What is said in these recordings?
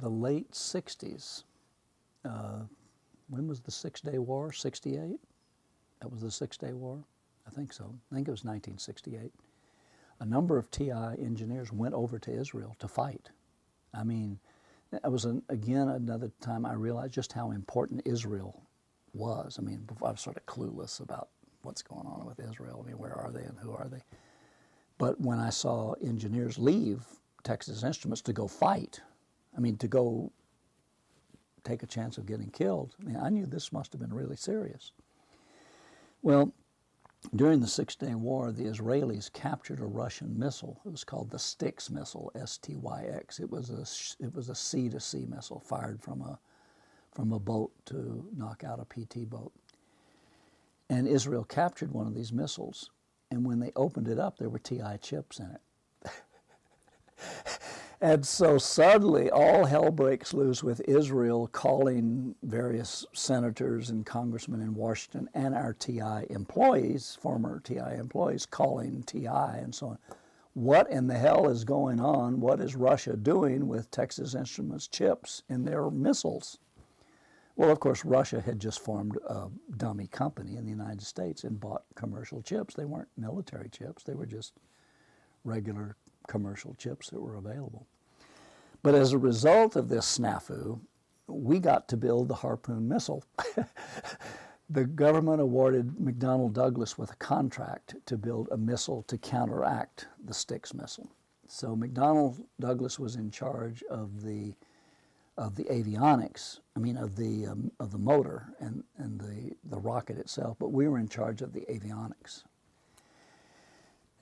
the late 60s. When was the Six-Day War? 68? That was the Six-Day War? I think so. I think it was 1968. A number of TI engineers went over to Israel to fight. I mean, it was, again, another time I realized just how important Israel was. I mean, before I was sort of clueless about what's going on with Israel. I mean, where are they and who are they? But when I saw engineers leave Texas Instruments to go fight, I mean, to go take a chance of getting killed, I mean, I knew this must have been really serious. Well, during the Six-Day War, the Israelis captured a Russian missile. It was called the Styx missile, S-T-Y-X. It was a sea-to-sea missile fired from a boat to knock out a PT boat. And Israel captured one of these missiles, and when they opened it up, there were TI chips in it. And so suddenly all hell breaks loose with Israel calling various senators and congressmen in Washington and our TI employees, former TI employees, calling TI and so on. What in the hell is going on? What is Russia doing with Texas Instruments chips in their missiles? Well, of course, Russia had just formed a dummy company in the United States and bought commercial chips. They weren't military chips. They were just regular commercial chips that were available. But as a result of this snafu, we got to build the Harpoon Missile. The government awarded McDonnell Douglas with a contract to build a missile to counteract the Styx missile. So McDonnell Douglas was in charge of the avionics, of the motor and the rocket itself, but we were in charge of the avionics.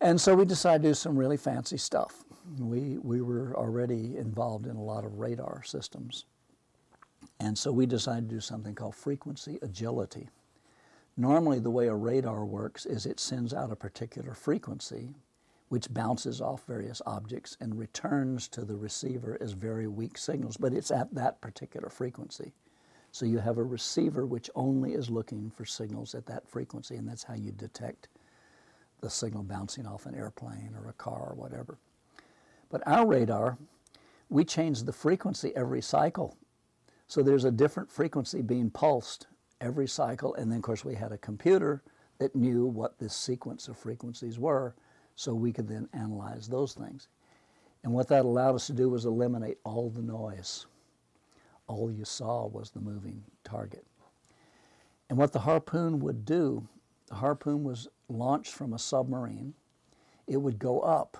And so we decided to do some really fancy stuff. We were already involved in a lot of radar systems. And so we decided to do something called frequency agility. Normally the way a radar works is it sends out a particular frequency which bounces off various objects and returns to the receiver as very weak signals, but it's at that particular frequency. So you have a receiver which only is looking for signals at that frequency, and that's how you detect the signal bouncing off an airplane or a car or whatever. But our radar, we change the frequency every cycle. So there's a different frequency being pulsed every cycle, and then of course we had a computer that knew what this sequence of frequencies were, so we could then analyze those things. And what that allowed us to do was eliminate all the noise. All you saw was the moving target. And what the Harpoon would do, the Harpoon was launched from a submarine. It would go up,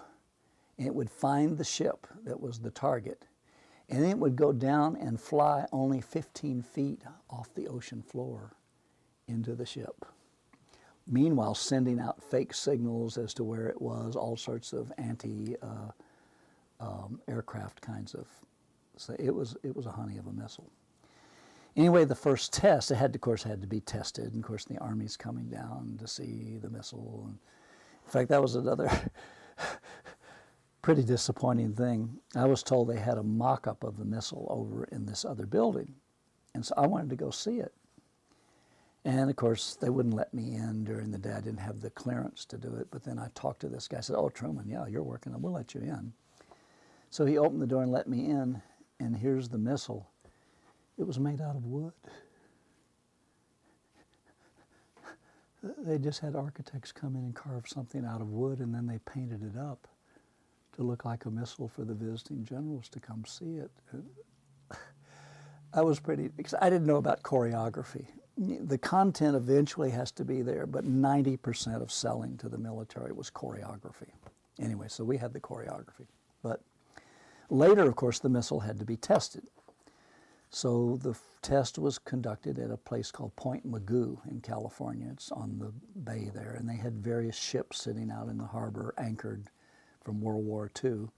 and it would find the ship that was the target, and then it would go down and fly only 15 feet off the ocean floor into the ship. Meanwhile, sending out fake signals as to where it was, all sorts of anti-aircraft kinds of. So it was a honey of a missile. Anyway, the first test, it had to be tested. And of course, the Army's coming down to see the missile. And in fact, that was another pretty disappointing thing. I was told they had a mock-up of the missile over in this other building. And so I wanted to go see it. And of course, they wouldn't let me in during the day. I didn't have the clearance to do it. But then I talked to this guy. I said, "Oh, Truman, yeah, you're working on it. We'll let you in." So he opened the door and let me in. And here's the missile. It was made out of wood. They just had architects come in and carve something out of wood, and then they painted it up to look like a missile for the visiting generals to come see it. I was pretty excited. I didn't know about choreography. The content eventually has to be there, but 90% of selling to the military was choreography. Anyway, so we had the choreography. But later, of course, the missile had to be tested. So the test was conducted at a place called Point Mugu in California. It's on the bay there, and they had various ships sitting out in the harbor anchored from World War II. And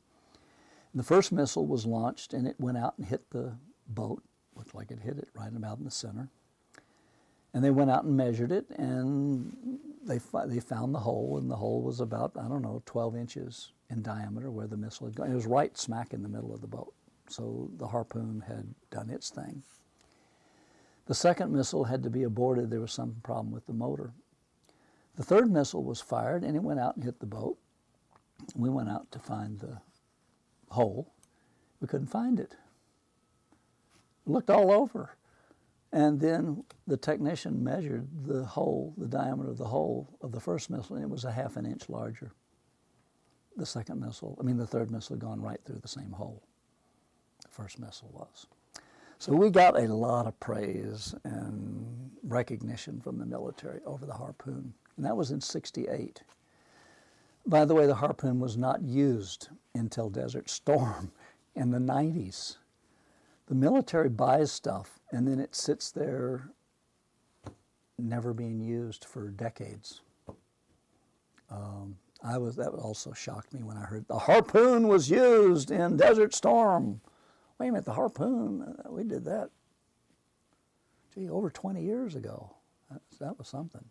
the first missile was launched, and it went out and hit the boat. Looked like it hit it right about in the center. And they went out and measured it, and they found the hole, and the hole was about, 12 inches in diameter where the missile had gone. It was right smack in the middle of the boat. So the Harpoon had done its thing. The second missile had to be aborted. There was some problem with the motor. The third missile was fired, and it went out and hit the boat. We went out to find the hole. We couldn't find it. looked all over. And then the technician measured the hole, the diameter of the hole of the first missile, and it was a half an inch larger. The third missile had gone right through the same hole the first missile was. So we got a lot of praise and recognition from the military over the Harpoon, and that was in '68. By the way, the Harpoon was not used until Desert Storm in the '90s. The military buys stuff, and then it sits there never being used for decades. That also shocked me when I heard the Harpoon was used in Desert Storm. Wait a minute, the Harpoon, we did that, over 20 years ago. That was something.